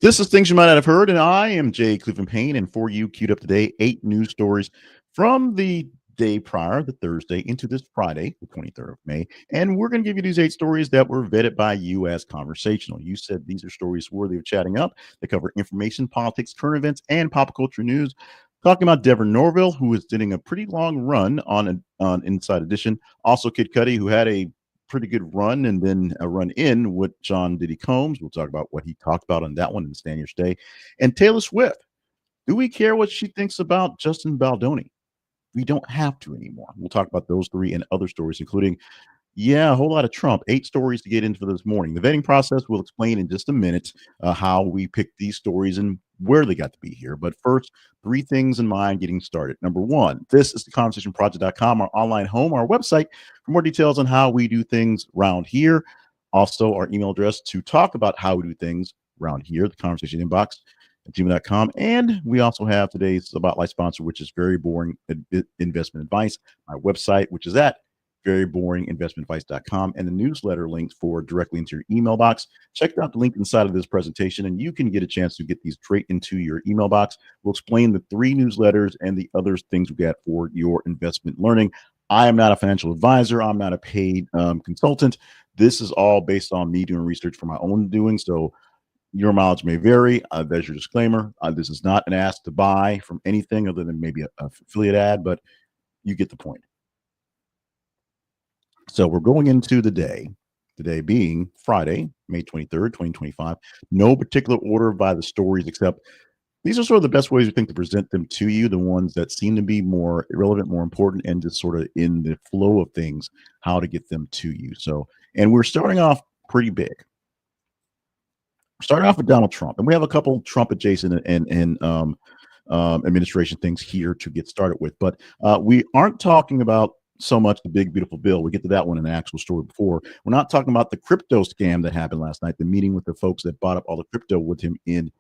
This is things you might not have heard, and I am Jay Cleveland Payne, and for you, queued up today, 8 news stories from the day prior, the Thursday, into this Friday, the 23rd of May. And we're going to give you these 8 stories that were vetted by you as conversational. You said these are stories worthy of chatting up. They cover information, politics, current events, and pop culture news. Talking about Deborah Norville, who is getting a pretty long run on Inside Edition. Also, Kid Cudi, who had a pretty good run and then a run in with John Diddy Combs. We'll talk about what he talked about on that one and Stand Your Stay. And Taylor Swift. Do we care what she thinks about Justin Baldoni? We don't have to anymore. We'll talk about those three and other stories, including a whole lot of Trump. 8 stories to get into for this morning. The vetting process we'll explain in just a minute how we picked these stories and where they got to be here. But first, 3 things in mind getting started. Number one, this is the conversationproject.com, our online home, our website for more details on how we do things around here. Also, our email address to talk about how we do things around here, the conversation inbox at gmail.com. And we also have today's Spotlight sponsor, which is Very Boring Investment Advice, my website, which is at veryboringinvestmentadvice.com, and the newsletter links for directly into your email box. Check out the link inside of this presentation, and you can get a chance to get these straight into your email box. We'll explain the 3 newsletters and the other things we got for your investment learning. I am not a financial advisor. I'm not a paid consultant. This is all based on me doing research for my own doing. So your mileage may vary. There's your disclaimer. This is not an ask to buy from anything other than maybe a affiliate ad, but you get the point. So we're going into the day, today being Friday, May 23rd, 2025. No particular order by the stories, except these are sort of the best ways we think to present them to you, the ones that seem to be more relevant, more important, and just sort of in the flow of things, how to get them to you. So, and we're starting off pretty big. Starting off with Donald Trump, and we have a couple Trump adjacent and administration things here to get started with, but we aren't talking about so much the big beautiful bill. We get to that one in the actual story before. We're not talking about the crypto scam that happened last night, the meeting with the folks that bought up all the crypto with him in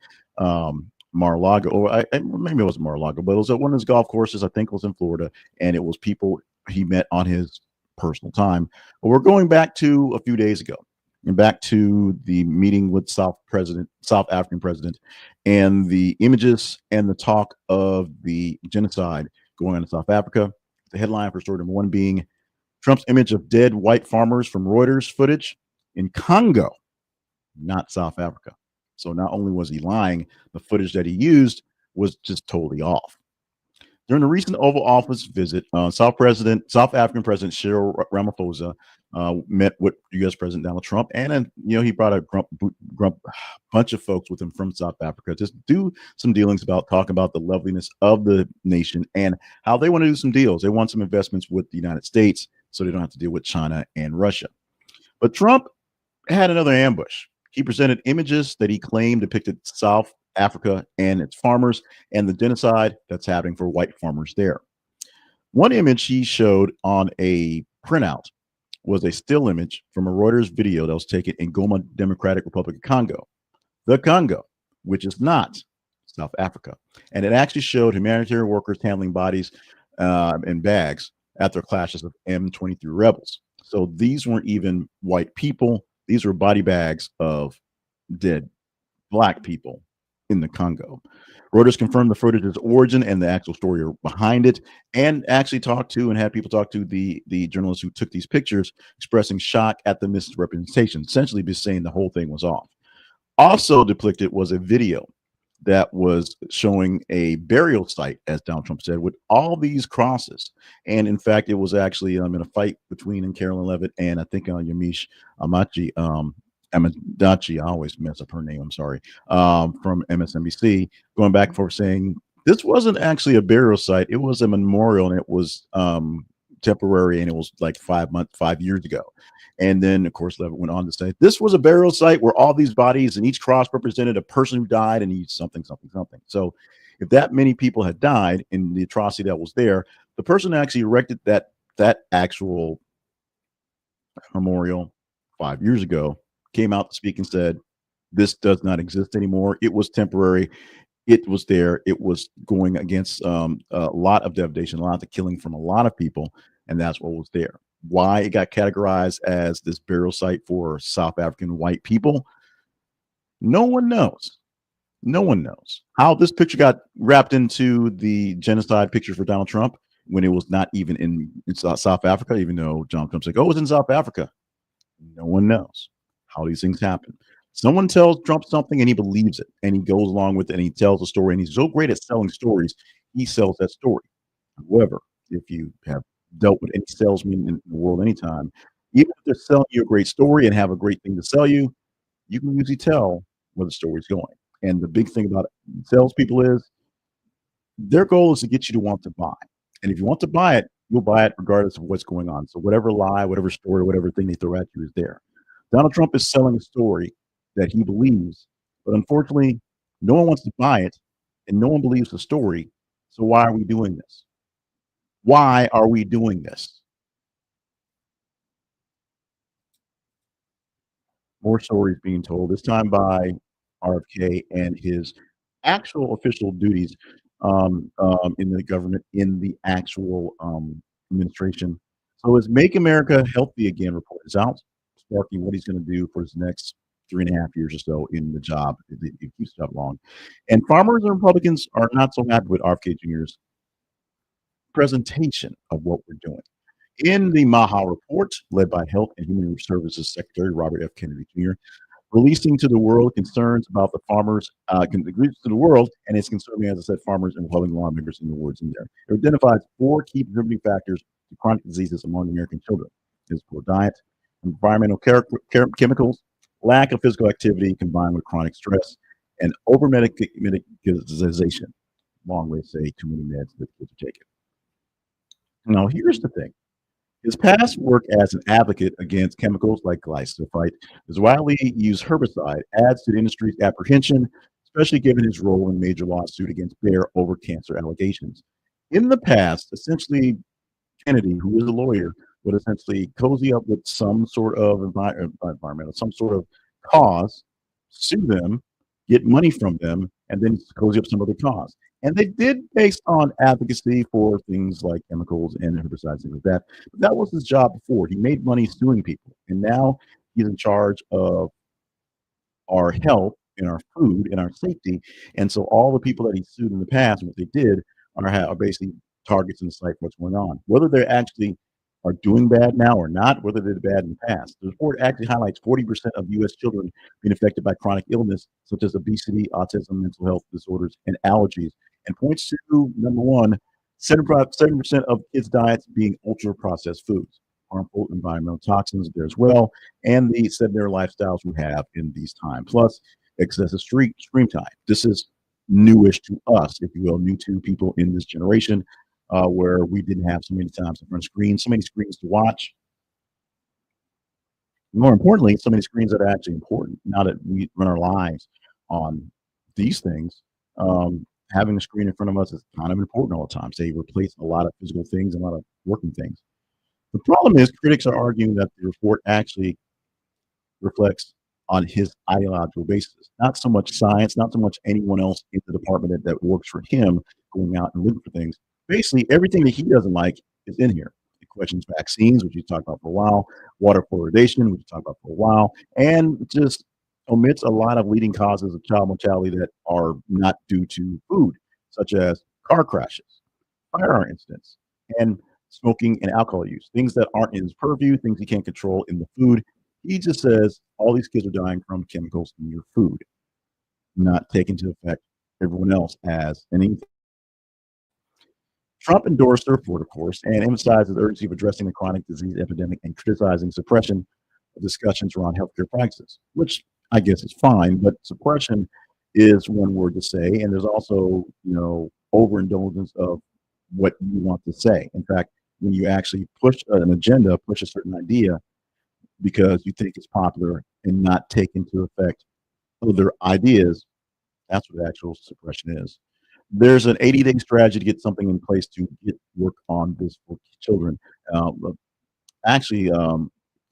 Mar-a-Lago, or maybe it wasn't Mar-a-Lago, but it was at one of his golf courses. I think it was in Florida, and it was people he met on his personal time. But we're going back to a few days ago, and back to the meeting with South African president, and the images and the talk of the genocide going on in South Africa. The headline for story number 1 being Trump's image of dead white farmers from Reuters footage in Congo, not South Africa. So not only was he lying, the footage that he used was just totally off. During the recent Oval Office visit, South African President Cyril Ramaphosa met with U.S. President Donald Trump, and he brought a bunch of folks with him from South Africa to do some dealings about talk about the loveliness of the nation and how they want to do some deals. They want some investments with the United States, so they don't have to deal with China and Russia. But Trump had another ambush. He presented images that he claimed depicted South Africa and its farmers and the genocide that's happening for white farmers there. One image he showed on a printout was a still image from a Reuters video that was taken in Goma, Democratic Republic of Congo, the Congo, which is not South Africa. And it actually showed humanitarian workers handling bodies in bags after clashes of M23 rebels. So these weren't even white people. These were body bags of dead Black people in the Congo. Reuters confirmed the footage's origin and the actual story behind it, and actually talked to and had people talk to the journalists who took these pictures, expressing shock at the misrepresentation, essentially just saying the whole thing was off. Also depicted was a video that was showing a burial site, as Donald Trump said, with all these crosses. And in fact, it was actually in a fight between Carolyn Levitt and I think Yamiche Amadachi, I always mess up her name, I'm sorry, from MSNBC, going back and forth saying this wasn't actually a burial site, it was a memorial, and it was temporary, and it was like 5 years ago. And then, of course, Levitt went on to say this was a burial site where all these bodies and each cross represented a person who died and each something. So if that many people had died in the atrocity that was there, the person actually erected that actual memorial 5 years ago came out to speak and said, this does not exist anymore. It was temporary. It was there. It was going against a lot of devastation, a lot of the killing from a lot of people, and that's what was there. Why it got categorized as this burial site for South African white people, no one knows. No one knows how this picture got wrapped into the genocide picture for Donald Trump when it was not even in South Africa, even though Donald Trump's like, oh, it was in South Africa. No one knows how these things happen. Someone tells Trump something and he believes it and he goes along with it and he tells a story and he's so great at selling stories, he sells that story. However, if you have dealt with any salesman in the world anytime, even if they're selling you a great story and have a great thing to sell you can usually tell where the story's going. And the big thing about salespeople is their goal is to get you to want to buy. And if you want to buy it, you'll buy it regardless of what's going on. So whatever lie, whatever story, whatever thing they throw at you is there. Donald Trump is selling a story that he believes, but unfortunately, no one wants to buy it and no one believes the story. So why are we doing this? Why are we doing this? More stories being told, this time by RFK and his actual official duties in the government, in the actual administration. So his Make America Healthy Again report is out, sparking what he's going to do for his next 3.5 years or so in the job, if he keeps the job long. And farmers and Republicans are not so happy with RFK Jr.'s presentation of what we're doing. In the Maha report, led by Health and Human Services Secretary Robert F. Kennedy Jr., releasing to the world concerns about the farmers, to the world, and it's concerning, as I said, farmers and Republican lawmakers in the words in there. It identifies 4 key contributing factors to chronic diseases among American children: is poor diet, environmental chemicals, lack of physical activity combined with chronic stress, and over medicalization. Long way to say too many meds that kids are taking. Now, here's the thing. His past work as an advocate against chemicals like glyphosate, his widely used herbicide, adds to the industry's apprehension, especially given his role in a major lawsuit against Bayer over cancer allegations. In the past, essentially, Kennedy, who is a lawyer, would essentially cozy up with some sort of environmental, some sort of cause, sue them, get money from them, and then cozy up some other cause. And they did based on advocacy for things like chemicals and herbicides, things like that. But that was his job before. He made money suing people. And now he's in charge of our health and our food and our safety. And so all the people that he sued in the past, what they did are basically targets in the sight for what's going on. Whether they actually are doing bad now or not, whether they did bad in the past. The report actually highlights 40% of U.S. children being affected by chronic illness, such as obesity, autism, mental health disorders, and allergies, and points to number one, 7% of kids' diets being ultra processed foods, harmful environmental toxins there as well, and the sedentary lifestyles we have in these times, plus excessive screen time. This is newish to us, if you will, new to people in this generation, where we didn't have so many times in front of screens, so many screens to watch. More importantly, so many screens that are actually important. Now that we run our lives on these things, having a screen in front of us is kind of important all the time. They replace a lot of physical things and a lot of working things. The problem is critics are arguing that the report actually reflects on his ideological basis, not so much science, not so much anyone else in the department that works for him going out and looking for things. Basically, everything that he doesn't like is in here. It questions vaccines, which you talked about for a while, water fluoridation, which you talked about for a while, and just omits a lot of leading causes of child mortality that are not due to food, such as car crashes, firearm incidents, and smoking and alcohol use, things that aren't in his purview, things he can't control in the food. He just says all these kids are dying from chemicals in your food, not taking into effect everyone else has. And Trump endorsed the report, of course, and emphasized the urgency of addressing the chronic disease epidemic and criticizing suppression of discussions around healthcare practices, which I guess is fine, but suppression is one word to say, and there's also, overindulgence of what you want to say. In fact, when you actually push an agenda, push a certain idea because you think it's popular and not take into effect other ideas, that's what actual suppression is. There's an 80-day strategy to get something in place to get work on this for children. Actually,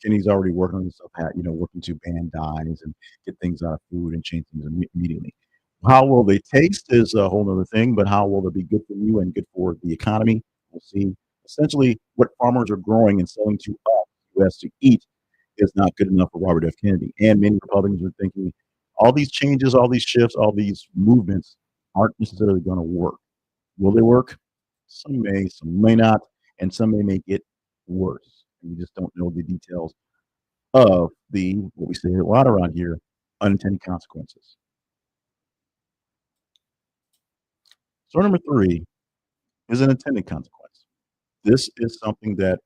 Kenny's already working on this stuff, working to ban dyes and get things out of food and change things immediately. How will they taste is a whole other thing, but how will they be good for you and good for the economy? We'll see. Essentially, what farmers are growing and selling to us, U.S. to eat, is not good enough for Robert F. Kennedy. And many Republicans are thinking All these changes, all these shifts, all these movements aren't necessarily going to work. Will they work? Some may not, and some may make it worse. We just don't know the details of the what we say a lot around here, unintended consequences. So number three is an intended consequence. This is something that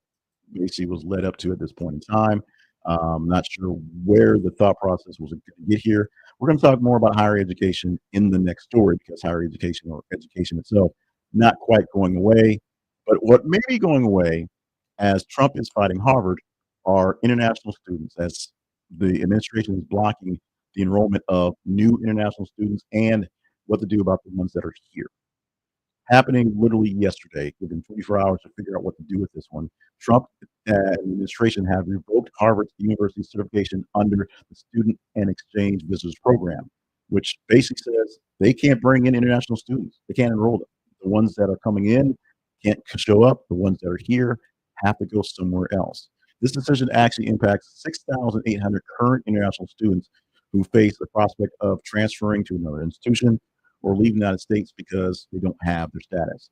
basically was led up to at this point in time. Not sure where the thought process was going to get here. We're going to talk more about higher education in the next story because higher education or education itself not quite going away. But what may be going away as Trump is fighting Harvard are international students, as the administration is blocking the enrollment of new international students and what to do about the ones that are here happening literally yesterday, given 24 hours to figure out what to do with this one. Trump administration have revoked Harvard's university certification under the Student and Exchange Visitors Program, which basically says they can't bring in international students. They can't enroll them. The ones that are coming in can't show up. The ones that are here have to go somewhere else. This decision actually impacts 6,800 current international students who face the prospect of transferring to another institution or leaving the United States because they don't have their status.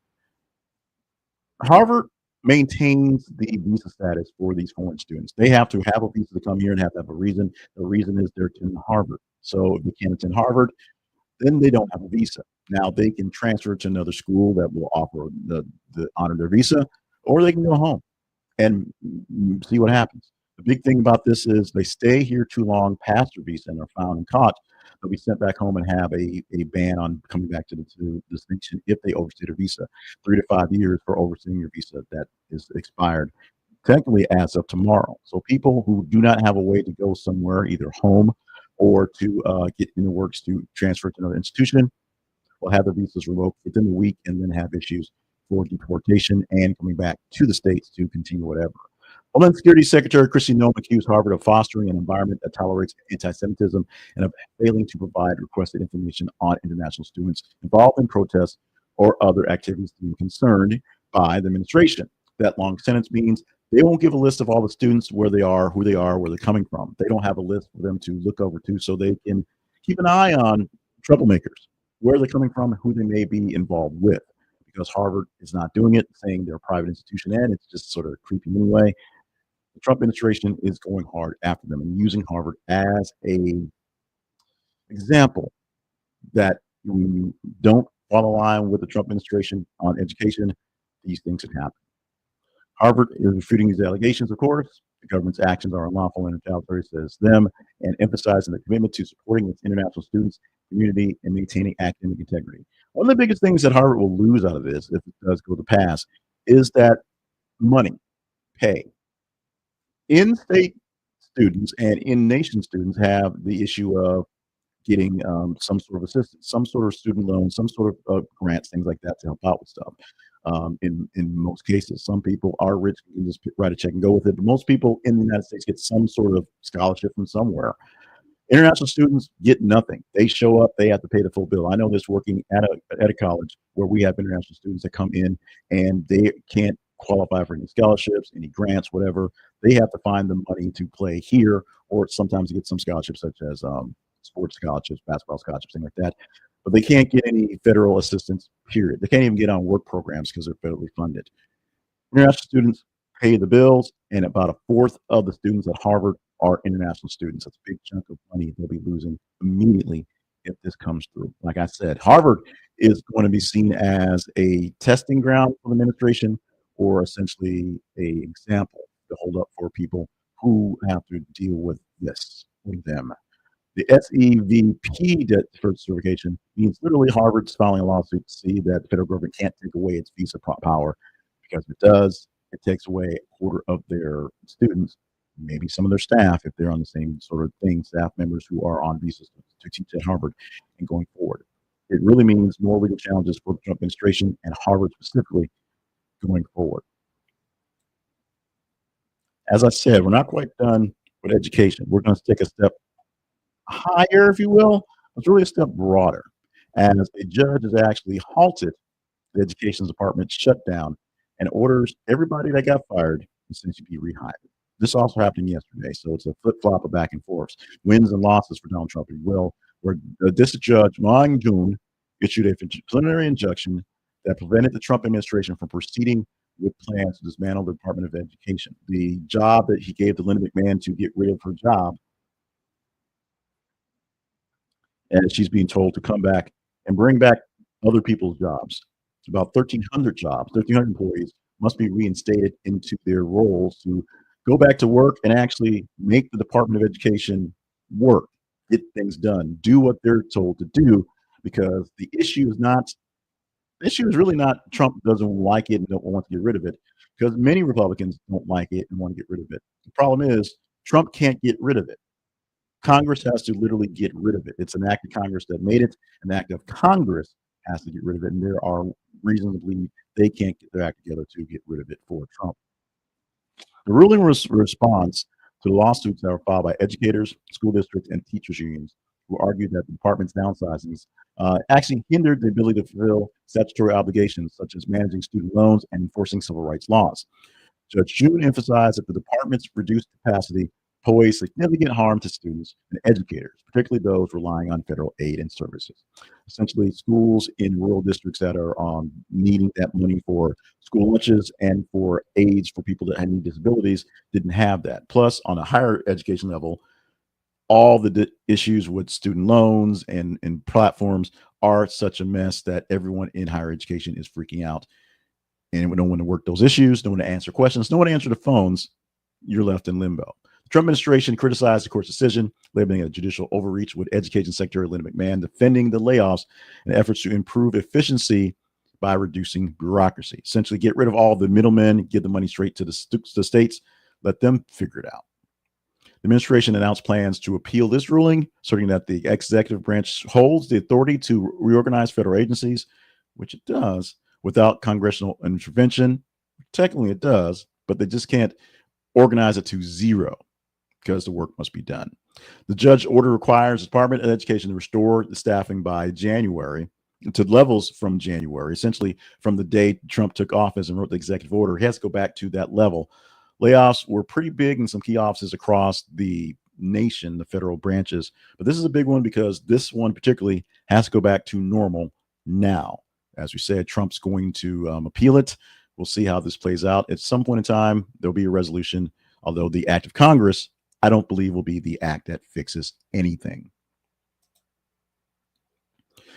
Harvard maintains the visa status for these foreign students. They have to have a visa to come here and have to have a reason. The reason is they're attending Harvard. So if they can't attend Harvard, then they don't have a visa. Now they can transfer to another school that will offer the honor their visa, or they can go home and see what happens. The big thing about this is they stay here too long past their visa and are found and caught. They'll be sent back home and have a ban on coming back to this nation if they overstay their visa. 3 to 5 years for overstaying your visa that is expired technically as of tomorrow. So people who do not have a way to go somewhere, either home or to get in the works to transfer to another institution, will have their visas revoked within the week and then have issues for deportation and coming back to the States to continue whatever. Homeland Security Secretary Kristi Noem accused Harvard of fostering an environment that tolerates anti-Semitism and of failing to provide requested information on international students involved in protests or other activities deemed concerned by the administration. That long sentence means they won't give a list of all the students, where they are, who they are, where they're coming from. They don't have a list for them to look over to so they can keep an eye on troublemakers, where they're coming from, who they may be involved with. Because Harvard is not doing it, saying they're a private institution, and it's just sort of creepy anyway. The Trump administration is going hard after them and using Harvard as a example that when you don't follow line with the Trump administration on education, these things can happen. Harvard is refuting these allegations, of course. The government's actions are unlawful and retaliatory, says them, and emphasizing the commitment to supporting its international students, community, and maintaining academic integrity. One of the biggest things that Harvard will lose out of this, if it does go to pass, is that money, pay. In-state students and in-nation students have the issue of getting some sort of assistance, some sort of student loan, some sort of grants, things like that to help out with stuff. In most cases, some people are rich and can just write a check and go with it. But most people in the United States get some sort of scholarship from somewhere. International students get nothing. They show up, they have to pay the full bill. I know this working at a college where we have international students that come in and they can't qualify for any scholarships, any grants, whatever. They have to find the money to play here, or sometimes get some scholarships such as sports scholarships, basketball scholarships, things like that. But they can't get any federal assistance, period. They can't even get on work programs because they're federally funded. International students pay the bills, and about a fourth of the students at Harvard are international students. That's a big chunk of money they'll be losing immediately if this comes through. Like I said, Harvard is going to be seen as a testing ground for the administration, or essentially a example to hold up for people who have to deal with this for them. The SEVP debt certification means literally Harvard's filing a lawsuit to see that the federal government can't take away its visa power, because if it does, it takes away a quarter of their students, maybe some of their staff, if they're on the same sort of thing, staff members who are on visas to teach at Harvard and going forward. It really means more legal challenges for the Trump administration and Harvard specifically going forward. As I said, we're not quite done with education. We're going to take a step higher, if you will. It's really a step broader, as a judge has actually halted the education department's shutdown and orders everybody that got fired essentially be rehired. This also happened yesterday, so it's a flip flop of back and forth, wins and losses for Donald Trump, if you will. where the district judge, Wang Jun, issued a preliminary injunction that prevented the Trump administration from proceeding with plans to dismantle the Department of Education. The job that he gave to Linda McMahon to get rid of her job, and she's being told to come back and bring back other people's jobs. It's about 1,300 jobs, 1,300 employees must be reinstated into their roles to go back to work and actually make the Department of Education work, get things done, do what they're told to do, because the issue is really not Trump doesn't like it and don't want to get rid of it, because many Republicans don't like it and want to get rid of it. The problem is Trump can't get rid of it. Congress has to literally get rid of it. It's an act of Congress that made it. An act of Congress has to get rid of it, and there are reasons to believe they can't get their act together to get rid of it for Trump. The ruling was a response to the lawsuits that were filed by educators, school districts, and teachers unions, who argued that the department's downsizings actually hindered the ability to fulfill statutory obligations such as managing student loans and enforcing civil rights laws. Judge June emphasized that the department's reduced capacity posed significant harm to students and educators, particularly those relying on federal aid and services. Essentially, schools in rural districts that are needing that money for school lunches and for aids for people that need disabilities didn't have that. Plus, on a higher education level, all the issues with student loans and platforms are such a mess that everyone in higher education is freaking out. And we don't want to work those issues, no one to answer questions, no one to answer the phones. You're left in limbo. The Trump administration criticized the court's decision, labeling it a judicial overreach, with Education Secretary Linda McMahon defending the layoffs and efforts to improve efficiency by reducing bureaucracy. Essentially, get rid of all the middlemen, give the money straight to the states, let them figure it out. The administration announced plans to appeal this ruling, asserting that the executive branch holds the authority to reorganize federal agencies, which it does, without congressional intervention. Technically, it does, but they just can't organize it to zero because the work must be done. The judge order requires the Department of Education to restore the staffing by January to levels from January, essentially from the day Trump took office and wrote the executive order. He has to go back to that level. Layoffs were pretty big in some key offices across the nation, the federal branches, but this is a big one because this one particularly has to go back to normal now. As we said, Trump's going to appeal it. We'll see how this plays out. At some point in time, there'll be a resolution, although the act of Congress, I don't believe, will be the act that fixes anything.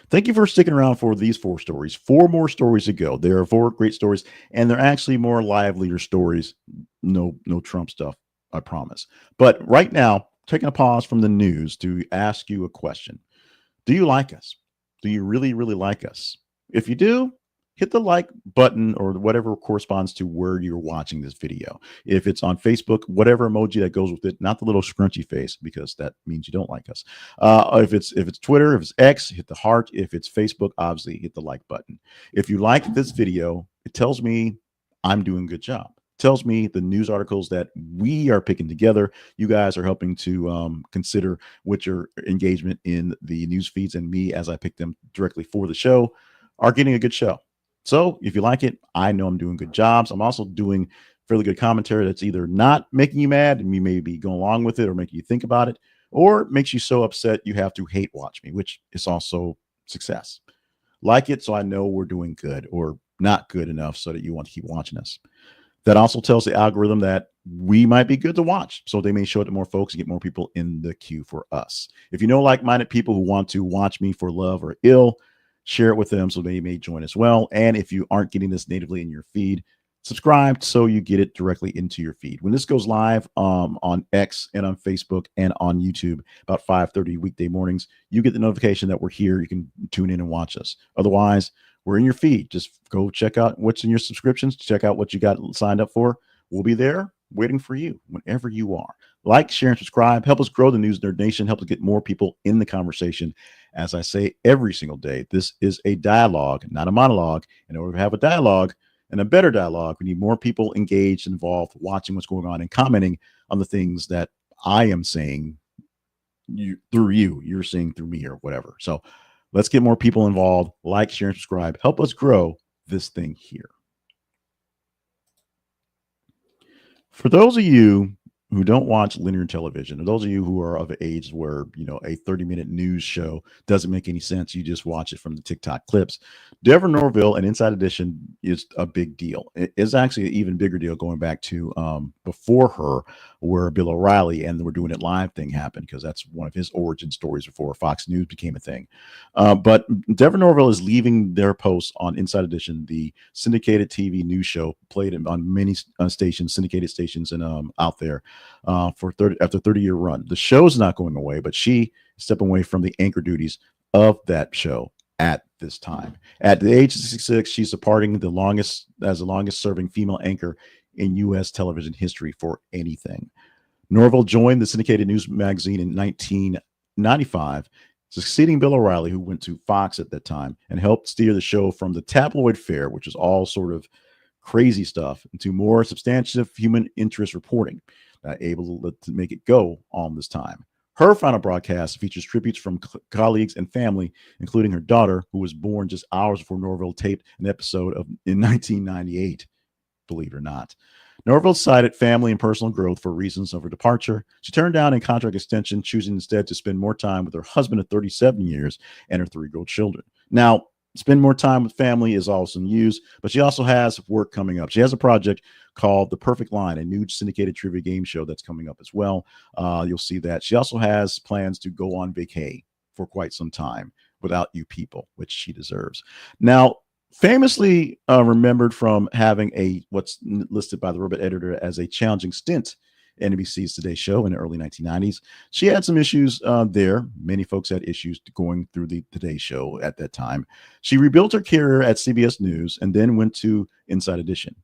Thank you for sticking around for these 4 stories. 4 more stories to go. There are 4 great stories, and they're actually more livelier stories. No Trump stuff, I promise. But right now, taking a pause from the news to ask you a question. Do you like us? Do you really, really like us? If you do, hit the like button or whatever corresponds to where you're watching this video. If it's on Facebook, whatever emoji that goes with it, not the little scrunchy face, because that means you don't like us. If it's Twitter, if it's X, hit the heart. If it's Facebook, obviously hit the like button. If you like this video, it tells me I'm doing a good job. It tells me the news articles that we are picking together, you guys are helping to consider with your engagement in the news feeds, and me as I pick them directly for the show are getting a good show. So if you like it, I know I'm doing good jobs. I'm also doing fairly good commentary that's either not making you mad and you may be going along with it or making you think about it, or makes you so upset you have to hate watch me, which is also success. Like it so I know we're doing good or not good enough so that you want to keep watching us. That also tells the algorithm that we might be good to watch, so they may show it to more folks and get more people in the queue for us. If you know like-minded people who want to watch me for love or ill, share it with them so they may join as well. And if you aren't getting this natively in your feed, subscribe so you get it directly into your feed. When this goes live on X and on Facebook and on YouTube about 5:30 weekday mornings, you get the notification that we're here. You can tune in and watch us. Otherwise, we're in your feed. Just go check out what's in your subscriptions. Check out what you got signed up for. We'll be there waiting for you whenever you are. Like, share, and subscribe. Help us grow the News Nerd Nation. Help us get more people in the conversation. As I say every single day, this is a dialogue, not a monologue. In order to have a dialogue and a better dialogue, we need more people engaged, involved, watching what's going on and commenting on the things that I am saying through you. You're saying through me or whatever. So let's get more people involved. Like, share, and subscribe. Help us grow this thing here. For those of you who don't watch linear television, or those of you who are of age where a 30-minute news show doesn't make any sense, you just watch it from the TikTok clips. Deborah Norville and Inside Edition is a big deal. It's actually an even bigger deal going back to before her, where Bill O'Reilly and We're Doing It Live thing happened, because that's one of his origin stories before Fox News became a thing. But Deborah Norville is leaving their posts on Inside Edition, the syndicated TV news show played on many stations, syndicated stations, and out there after 30-year run. The show's not going away, but she is stepping away from the anchor duties of that show at this time. At the age of 66, she's departing the longest serving female anchor in U.S. television history for anything. Norville joined the syndicated news magazine in 1995, succeeding Bill O'Reilly, who went to Fox at that time, and helped steer the show from the tabloid fare, which is all sort of crazy stuff, into more substantive human interest reporting, able to make it go all this time. Her final broadcast features tributes from colleagues and family, including her daughter, who was born just hours before Norville taped an episode in 1998, believe it or not. Norville cited family and personal growth for reasons of her departure. She turned down a contract extension, choosing instead to spend more time with her husband of 37 years and her 3-year-old children. Now, spend more time with family is also news, but she also has work coming up. She has a project called The Perfect Line, a new syndicated trivia game show that's coming up as well. You'll see that. She also has plans to go on vacay for quite some time without you people, which she deserves. Now, famously remembered from having what's listed by the Robot editor as a challenging stint in NBC's Today Show in the early 1990s. She had some issues there. Many folks had issues going through the Today Show at that time. She rebuilt her career at CBS News and then went to Inside Edition.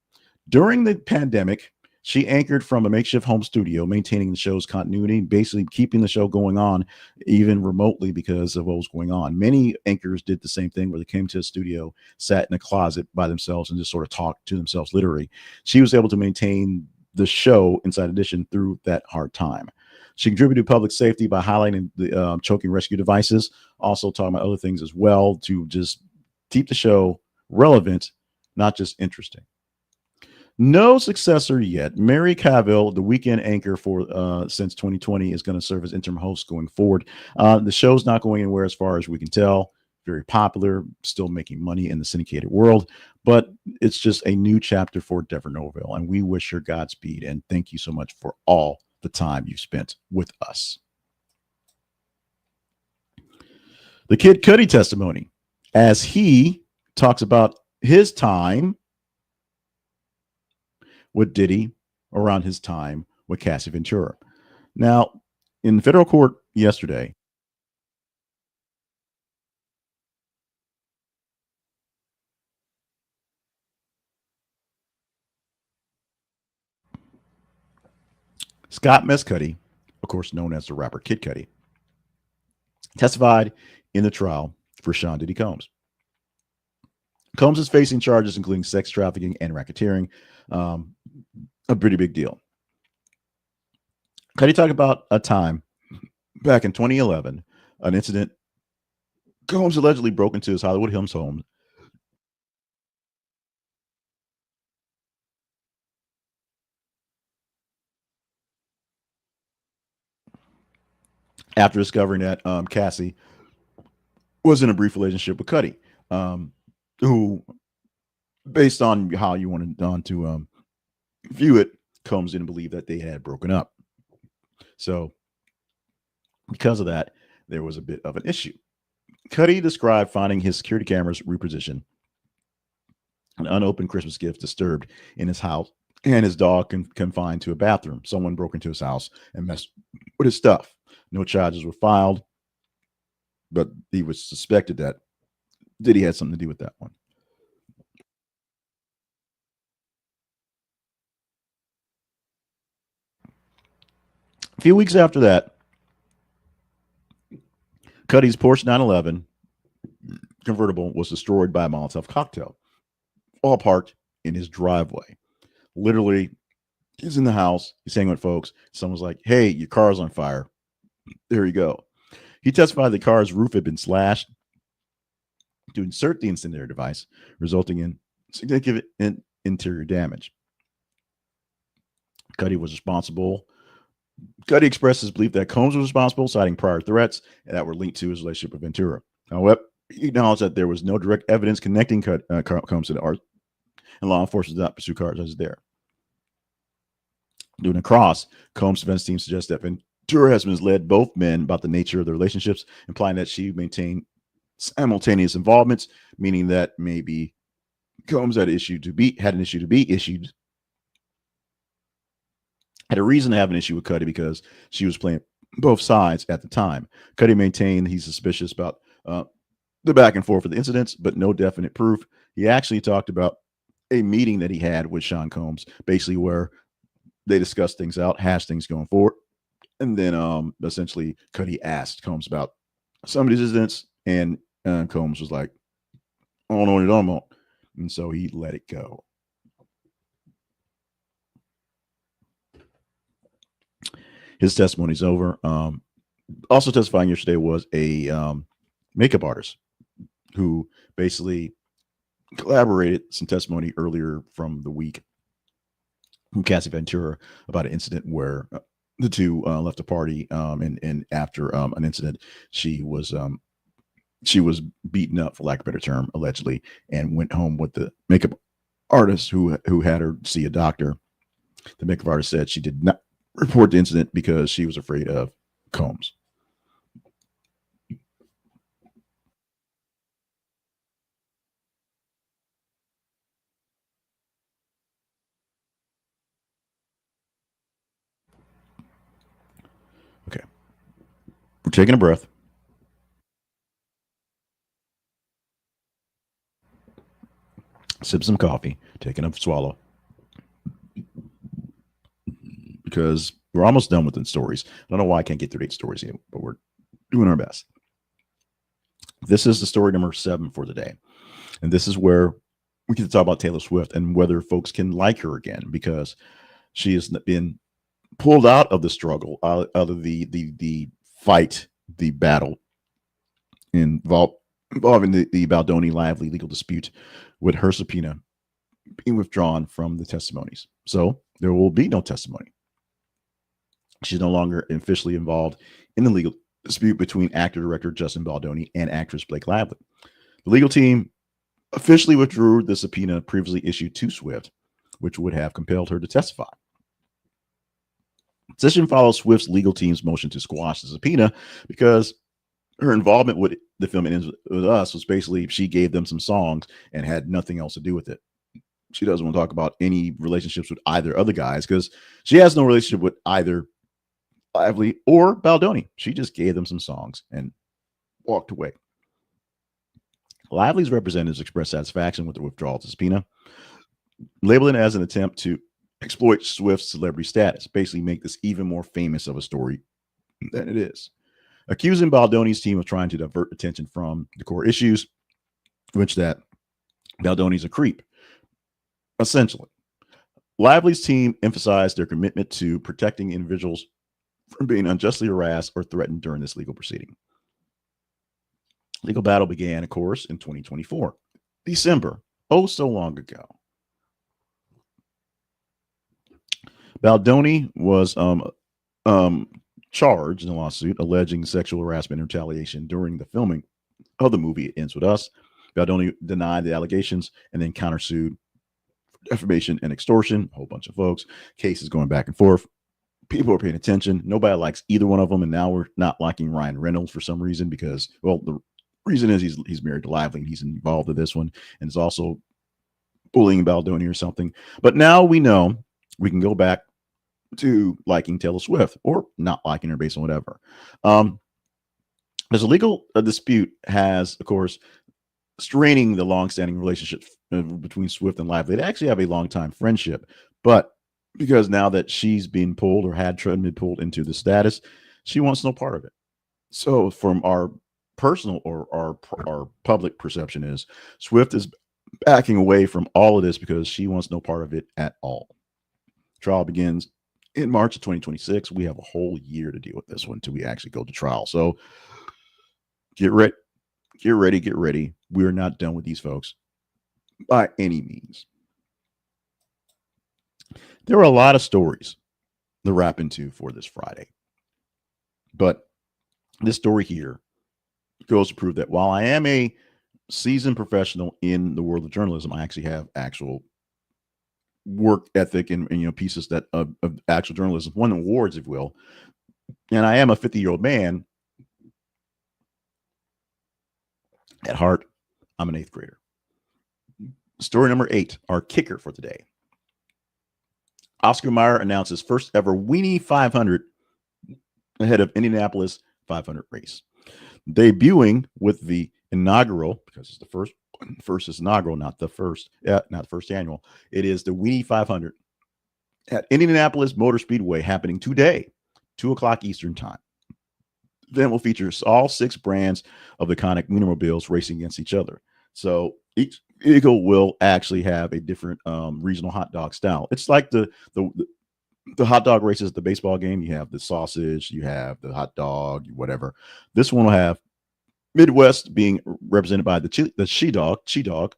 During the pandemic, she anchored from a makeshift home studio, maintaining the show's continuity, basically keeping the show going on, even remotely, because of what was going on. Many anchors did the same thing, where they came to a studio, sat in a closet by themselves, and just sort of talked to themselves, literally. She was able to maintain the show Inside Edition through that hard time. She contributed to public safety by highlighting the choking rescue devices, also talking about other things as well, to just keep the show relevant, not just interesting. No successor yet. Mary Cavill, the weekend anchor for since 2020, is going to serve as interim host going forward. The show's not going anywhere as far as we can tell. Very popular, still making money in the syndicated world, but it's just a new chapter for Deborah Norville, and we wish her Godspeed, and thank you so much for all the time you spent with us. The Kid Cudi testimony, as he talks about his time with Diddy around his time with Cassie Ventura. Now, in federal court yesterday, Scott Mescudi, of course known as the rapper Kid Cudi, testified in the trial for Sean Diddy Combs. Combs is facing charges including sex trafficking and racketeering, a pretty big deal. Cudi talked about a time back in 2011, an incident. Combs allegedly broke into his Hollywood Hills home after discovering that Cassie was in a brief relationship with Cudi, who, based on how you wanted to view it, Combs didn't believe that they had broken up. So because of that, there was a bit of an issue. Cudi described finding his security cameras repositioned, an unopened Christmas gift disturbed in his house, and his dog confined to a bathroom. Someone broke into his house and messed with his stuff. No charges were filed, but he was suspected that Diddy had something to do with that one. A few weeks after that, Cudi's Porsche 911 convertible was destroyed by a Molotov cocktail, all parked in his driveway. Literally, he's in the house, he's hanging with folks. Someone's like, "Hey, your car's on fire." There you go. He testified the car's roof had been slashed to insert the incendiary device, resulting in significant interior damage. Cudi was responsible Cudi expressed his belief that Combs was responsible, citing prior threats that were linked to his relationship with Ventura. However, he acknowledged that there was no direct evidence connecting Combs to the art, and law enforcement did not pursue charges there. Doing a cross, Combs' defense team suggests that Ventura has misled both men about the nature of their relationships, implying that she maintained simultaneous involvements, meaning that maybe Combs had an issue to be issued, had a reason to have an issue with Cudi because she was playing both sides at the time. Cudi maintained he's suspicious about the back and forth of the incidents, but no definite proof. He actually talked about a meeting that he had with Sean Combs, basically where they discussed things out, hashed things going forward. And then essentially Cudi asked Combs about some of these incidents, and Combs was like, I don't know what you're talking about. And so he let it go. His testimony's over. Also testifying yesterday was a makeup artist who basically collaborated some testimony earlier from the week from Cassie Ventura about an incident where the two left a party, and after an incident, she was beaten up, for lack of a better term, allegedly, and went home with the makeup artist who had her see a doctor. The makeup artist said she did not report the incident because she was afraid of Combs. Okay, we're taking a breath. Sip some coffee, taking a swallow, because we're almost done with the stories. I don't know why I can't get through 8 stories yet, but we're doing our best. This is the story number 7 for the day. And this is where we get to talk about Taylor Swift and whether folks can like her again, because she has been pulled out of the struggle, out of the fight, the battle involving the Baldoni-Lively legal dispute, with her subpoena being withdrawn from the testimonies. So there will be no testimony. She's no longer officially involved in the legal dispute between actor-director Justin Baldoni and actress Blake Lively. The legal team officially withdrew the subpoena previously issued to Swift, which would have compelled her to testify. The decision follows Swift's legal team's motion to squash the subpoena because her involvement with the film Ends With Us was basically she gave them some songs and had nothing else to do with it. She doesn't want to talk about any relationships with either of the guys because she has no relationship with either Lively or Baldoni. She just gave them some songs and walked away. Lively's representatives expressed satisfaction with the withdrawal of the subpoena, labeling it as an attempt to exploit Swift's celebrity status, basically make this even more famous of a story than it is, accusing Baldoni's team of trying to divert attention from the core issues, which that Baldoni's a creep. Essentially, Lively's team emphasized their commitment to protecting individuals from being unjustly harassed or threatened during this legal proceeding. Legal battle began, of course, in 2024, December, oh so long ago. Baldoni was charged in a lawsuit alleging sexual harassment and retaliation during the filming of the movie It Ends With Us. Baldoni denied the allegations and then countersued defamation and extortion. A whole bunch of folks. Cases going back and forth. People are paying attention. Nobody likes either one of them, and now we're not liking Ryan Reynolds for some reason because, well, the reason is he's married to Lively and he's involved in this one, and is also bullying Baldoni or something. But now we know we can go back to liking Taylor Swift or not liking her based on whatever. There's a legal dispute has, of course, straining the long-standing relationship between Swift and Lively. They actually have a long-time friendship, but because now that she's been pulled or had been pulled into the status, she wants no part of it. So from our personal or our public perception is Swift is backing away from all of this because she wants no part of it at all. Trial begins in March of 2026. We have a whole year to deal with this one until we actually go to trial. So get ready. Get ready. We're not done with these folks by any means. There are a lot of stories the wrap into for this Friday. But this story here goes to prove that while I am a seasoned professional in the world of journalism, I actually have actual work ethic and pieces that of actual journalism, won awards, if you will. And I am a 50-year-old man. At heart, I'm an 8th grader. Story number 8, our kicker for today. Oscar Mayer announces first ever Wienie 500 ahead of Indianapolis 500 race. Debuting with the inaugural, because it's the first is inaugural, not the first annual. It is the Wienie 500 at Indianapolis Motor Speedway, happening today, 2:00 Eastern time. The event will feature all 6 brands of the iconic Wienermobiles racing against each other. So each vehicle will actually have a different regional hot dog style. It's like the hot dog races at the baseball game. You have the sausage, you have the hot dog, whatever. This one will have Midwest being represented by the She-Dog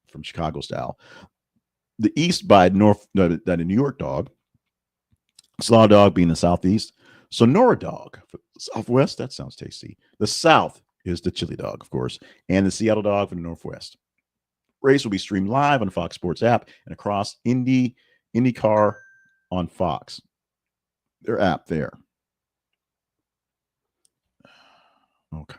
from Chicago style. The East by the New York dog. Slaw Dog being the Southeast. Sonora Dog, Southwest. That sounds tasty. The South is the Chili Dog, of course, and the Seattle Dog from the Northwest. Race will be streamed live on the Fox Sports app and across IndyCar on Fox, their app there. Okay.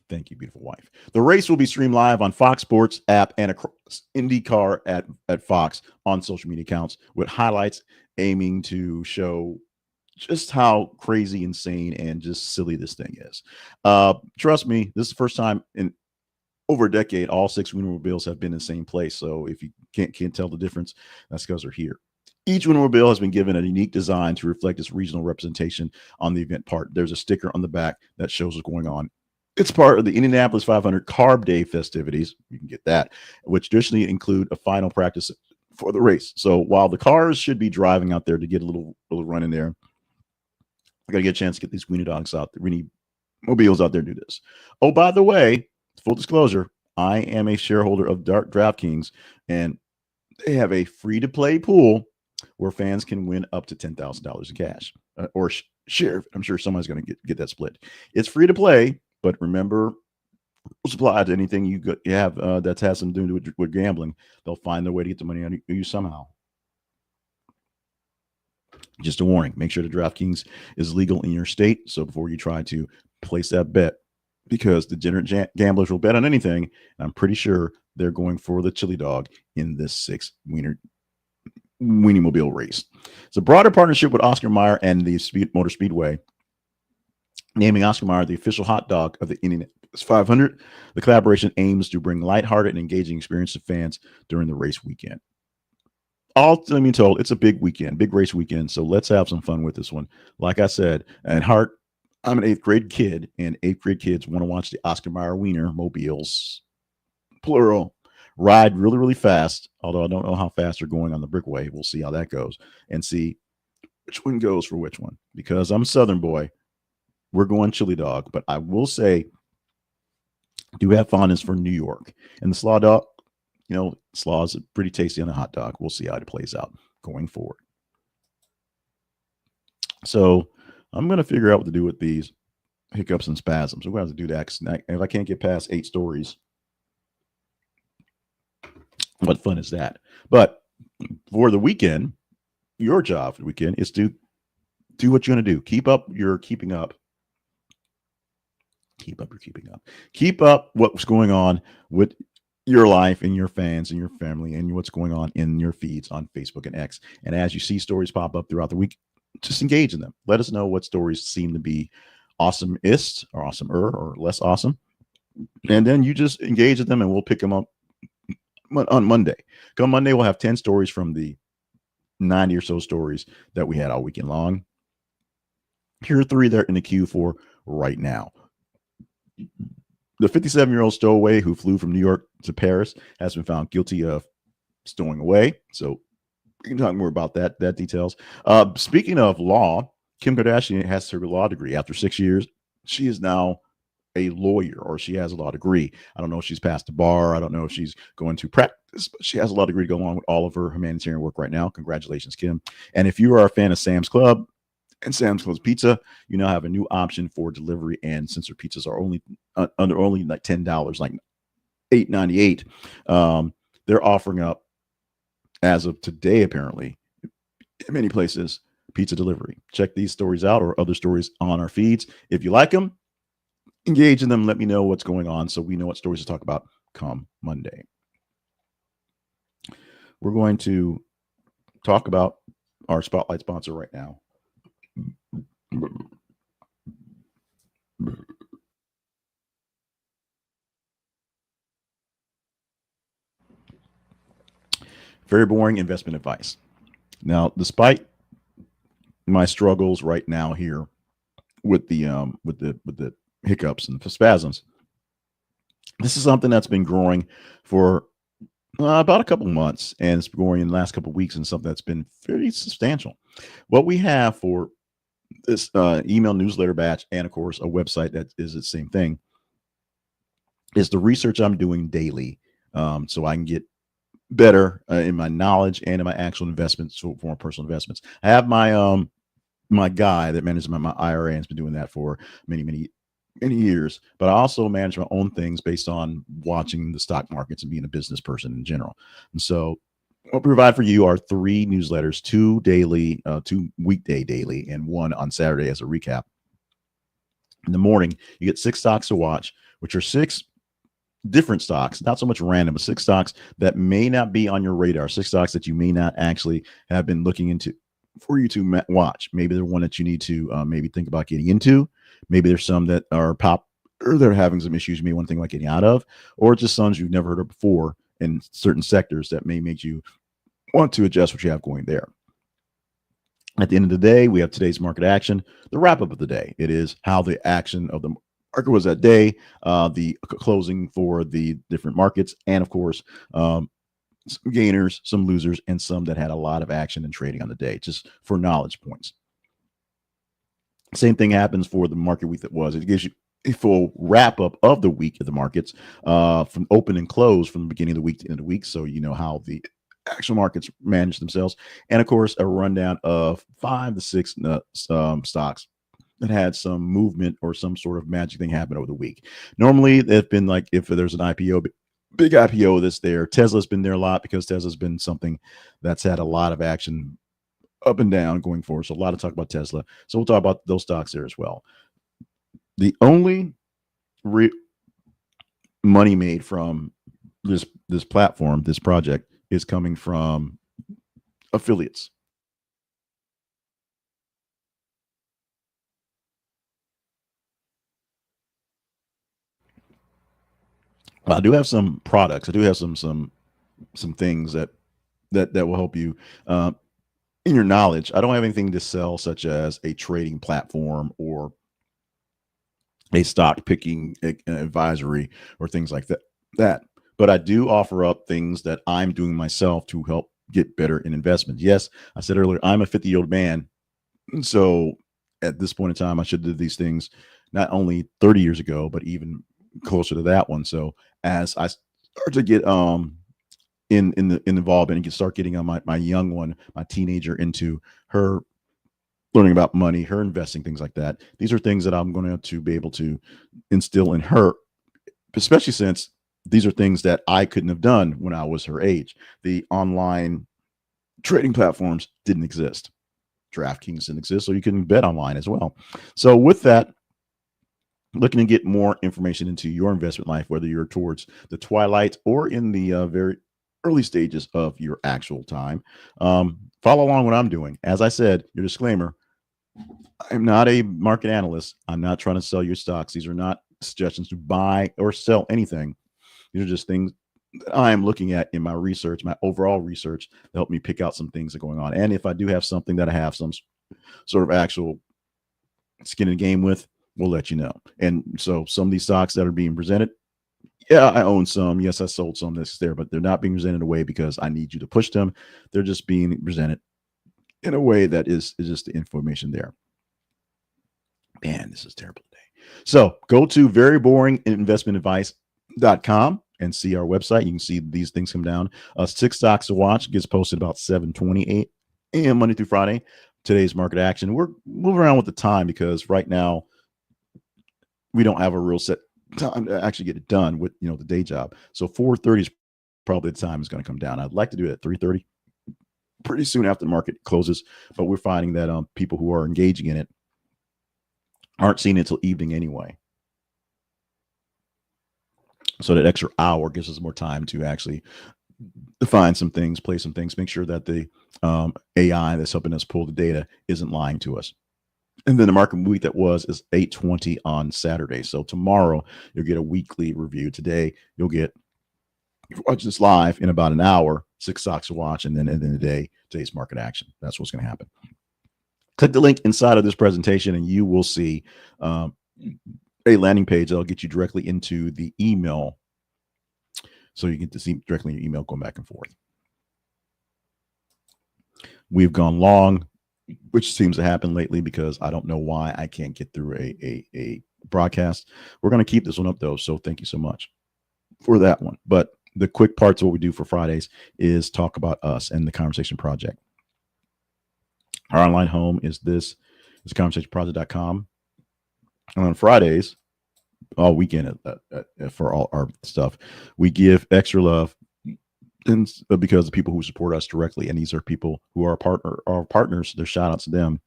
Thank you, beautiful wife. The race will be streamed live on Fox Sports app and across IndyCar at Fox on social media accounts, with highlights aiming to show just how crazy, insane, and just silly this thing is. Trust me, this is the first time in over a decade all 6 Wienermobiles have been in the same place. So if you can't tell the difference, that's because they're here. Each Wienermobile has been given a unique design to reflect its regional representation on the event part. There's a sticker on the back that shows what's going on. It's part of the Indianapolis 500 Carb Day festivities. You can get that, which traditionally include a final practice for the race. So while the cars should be driving out there to get a little run in there, I got to get a chance to get these Wienie dogs out there, Wienie mobiles out there to do this. Oh, by the way, full disclosure, I am a shareholder of DraftKings, and they have a free-to-play pool where fans can win up to $10,000 in cash or share. I'm sure someone's going to get that split. It's free to play, but remember, rules apply to anything you have that has something to do with gambling. They'll find their way to get the money out of you somehow. Just a warning, make sure the DraftKings is legal in your state. So before you try to place that bet, because degenerate gamblers will bet on anything, and I'm pretty sure they're going for the Chili Dog in this 6 Wienermobile race. It's a broader partnership with Oscar Mayer and the Motor Speedway, naming Oscar Mayer the official hot dog of the Indianapolis 500. The collaboration aims to bring lighthearted and engaging experience to fans during the race weekend. All to be told, it's a big weekend, big race weekend. So let's have some fun with this one. Like I said, at heart, I'm an 8th grade kid, and 8th grade kids want to watch the Oscar Mayer Wienermobiles, plural, ride really, really fast. Although I don't know how fast they're going on the Brickway. We'll see how that goes and see which one goes for which one. Because I'm a Southern boy, we're going Chili Dog. But I will say, do have fondness for New York. And the Slaw Dog, slaw is pretty tasty on a hot dog. We'll see how it plays out going forward. So I'm going to figure out what to do with these hiccups and spasms. We're going to have to do that. If I can't get past 8 stories, what fun is that? But for the weekend, your job for the weekend is to do what you're going to do. Keep up your keeping up. Keep up your keeping up. Keep up what's going on with your life and your fans and your family and what's going on in your feeds on Facebook and X. And as you see stories pop up throughout the week, just engage in them. Let us know what stories seem to be awesome-ist or awesomer or less awesome. And then you just engage with them and we'll pick them up on Monday. Come Monday, we'll have 10 stories from the 90 or so stories that we had all weekend long. Here are 3 that are in the queue for right now. The 57-year-old stowaway who flew from New York to Paris has been found guilty of stowing away. So we can talk more about that details. Speaking of law, Kim Kardashian has her law degree. After 6 years, she is now a lawyer or she has a law degree. I don't know if she's passed the bar. I don't know if she's going to practice, but she has a law degree to go along with all of her humanitarian work right now. Congratulations, Kim. And if you are a fan of Sam's Club and Sam's Club's Pizza, you now have a new option for delivery. And since their pizzas are only under only like $10, like $8.98, they're offering up as of today, apparently, in many places, pizza delivery. Check these stories out or other stories on our feeds. If you like them, engage in them. Let me know what's going on so we know what stories to talk about come Monday. We're going to talk about our spotlight sponsor right now. Very boring investment advice. Now, despite my struggles right now here with the hiccups and the spasms, this is something that's been growing for about a couple months, and it's growing in the last couple of weeks, and something that's been fairly substantial. What we have for this email newsletter batch, and of course a website that is the same thing, is the research I'm doing daily, so I can get better in my knowledge and in my actual investments for my personal investments. I have my my guy that manages my IRA and has been doing that for many years, but I also manage my own things based on watching the stock markets and being a business person in general. And so what we provide for you are 3 newsletters, 2 daily, 2 weekday daily, and 1 on Saturday as a recap. In the morning, you get 6 stocks to watch, which are 6 different stocks, not so much random, but 6 stocks that may not be on your radar, 6 stocks that you may not actually have been looking into for you to watch. Maybe they're one that you need to maybe think about getting into. Maybe there's some that are or they're having some issues you may want to think about getting out of, or just some you've never heard of before in certain sectors that may make you want to adjust what you have going there. At the end of the day, we have today's market action, the wrap up of the day. It is how the action of the market was that day, the closing for the different markets, and of course, some gainers, some losers, and some that had a lot of action and trading on the day, just for knowledge points. Same thing happens for the market week that was. It gives you a full wrap up of the week of the markets, from open and close from the beginning of the week to the end of the week, so you know how the actual markets manage themselves, and of course a rundown of 5 to 6 stocks that had some movement or some sort of magic thing happen over the week. Normally, they've been like, if there's an IPO, big IPO that's there. Tesla's been there a lot because Tesla's been something that's had a lot of action up and down going forward. So a lot of talk about Tesla. So we'll talk about those stocks there as well. The only money made from this platform, this project, is coming from affiliates. I do have some products. I do have some things that will help you in your knowledge. I don't have anything to sell, such as a trading platform or a stock picking advisory or things like that. But I do offer up things that I'm doing myself to help get better in investments. Yes, I said earlier, I'm a 50-year-old man. So at this point in time, I should have did these things not only 30 years ago, but even closer to that one. So as I start to get involved and start getting on my young one, my teenager, into her learning about money, her investing, things like that. These are things that I'm going to be able to instill in her, especially since these are things that I couldn't have done when I was her age. The online trading platforms didn't exist. DraftKings didn't exist, so you couldn't bet online as well. So with that, looking to get more information into your investment life, whether you're towards the twilight or in the very early stages of your actual time, follow along what I'm doing. As I said, your disclaimer, I'm not a market analyst. I'm not trying to sell your stocks. These are not suggestions to buy or sell anything. These are just things that I am looking at in my research, my overall research, to help me pick out some things that are going on. And if I do have something that I have some sort of actual skin in the game with, we'll let you know. And so some of these stocks that are being presented, yeah, I own some. Yes, I sold some that's there, but they're not being presented away because I need you to push them. They're just being presented in a way that is just the information there. Man, this is terrible today. So go to veryboringinvestmentadvice.com and see our website. You can see these things come down. 6 stocks to watch gets posted about 7:28 a.m. Monday through Friday. Today's market action. We're moving around with the time because right now we don't have a real set time to actually get it done with the day job. So 4:30 is probably the time it's going to come down. I'd like to do it at 3:30, pretty soon after the market closes, but we're finding that people who are engaging in it aren't seeing it until evening anyway. So that extra hour gives us more time to actually define some things, play some things, make sure that the AI that's helping us pull the data isn't lying to us. And then the market week that is 8:20 on Saturday. So tomorrow you'll get a weekly review. Today you'll get, if you watch this live in about an hour, 6 stocks to watch, and then at the end of the day, today's market action. That's what's going to happen. Click the link inside of this presentation and you will see a landing page that'll get you directly into the email. So you get to see directly in your email going back and forth. We've gone long, which seems to happen lately because I don't know why I can't get through a broadcast. We're going to keep this one up though. So thank you so much for that one. But the quick parts of what we do for Fridays is talk about us and the Conversation Project. Our online home is conversationproject.com. And on Fridays, all weekend for all our stuff, we give extra love and because the people who support us directly, and these are people who are our partners. There's shout outs to them.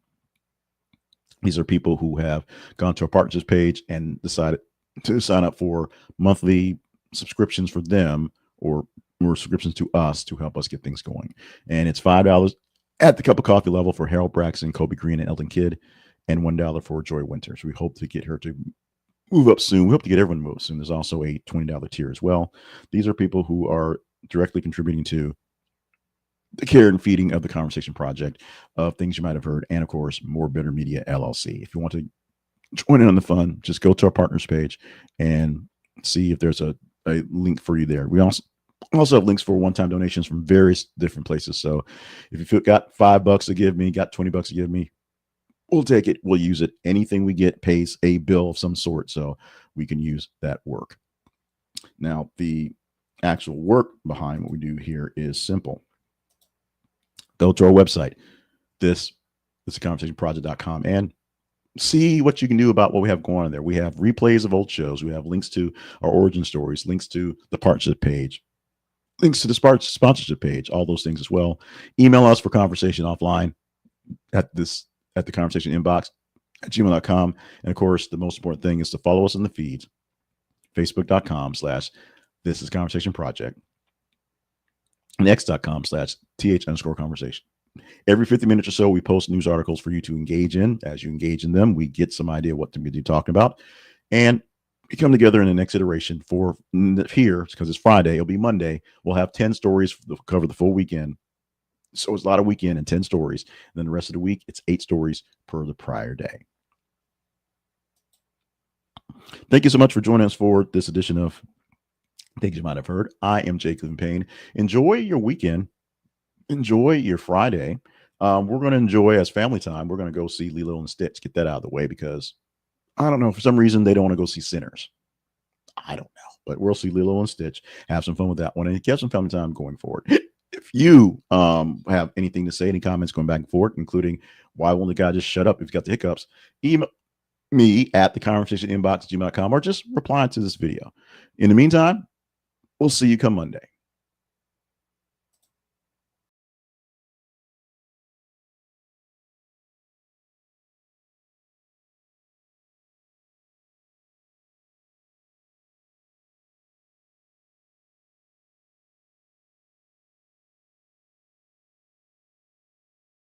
These are people who have gone to our partnerships page and decided to sign up for monthly subscriptions for them or subscriptions to us to help us get things going. And it's $5 at the cup of coffee level for Harold Braxton, Kobe Green, and Elton Kidd, and $1 for Joy Winters. We hope to get her to move up soon. We hope to get everyone to move up soon. There's also a $20 tier as well. These are people who are directly contributing to the care and feeding of the Conversation Project, of things you might have heard, and of course, More Better Media LLC. If you want to join in on the fun, just go to our partners page and see if there's a link for you there. We also have links for one-time donations from various different places. So if you've got $5 to give me, got $20 to give me, we'll take it. We'll use it. Anything we get pays a bill of some sort, so we can use that work. Now, the actual work behind what we do here is simple. Go to our website. This is conversationproject.com and see what you can do about what we have going on there. We have replays of old shows. We have links to our origin stories, links to the partnership page, links to the sponsorship page, all those things as well. Email us for conversation offline at the conversation inbox at gmail.com. And of course, the most important thing is to follow us in the feeds, facebook.com/This is Conversation Project, and x.com/th_conversation. Every 50 minutes or so, we post news articles for you to engage in. As you engage in them, we get some idea what to be talking about. And we come together in the next iteration for here, because it's Friday, it'll be Monday. We'll have 10 stories to cover the full weekend. So it's a lot of weekend and 10 stories. And then the rest of the week, it's 8 stories per the prior day. Thank you so much for joining us for this edition of Things You Might Have Heard. I am Jay Cleveland Payne. Enjoy your weekend. Enjoy your Friday. We're going to enjoy as family time. We're going to go see Lilo and Stitch. Get that out of the way because I don't know. For some reason, they don't want to go see Sinners. I don't know. But we'll see Lilo and Stitch. Have some fun with that one. And get some family time going forward. If you have anything to say, any comments going back and forth, including why won't the guy just shut up if he's got the hiccups, email me at the conversation inbox@gmail.com or just reply to this video. In the meantime, we'll see you come Monday.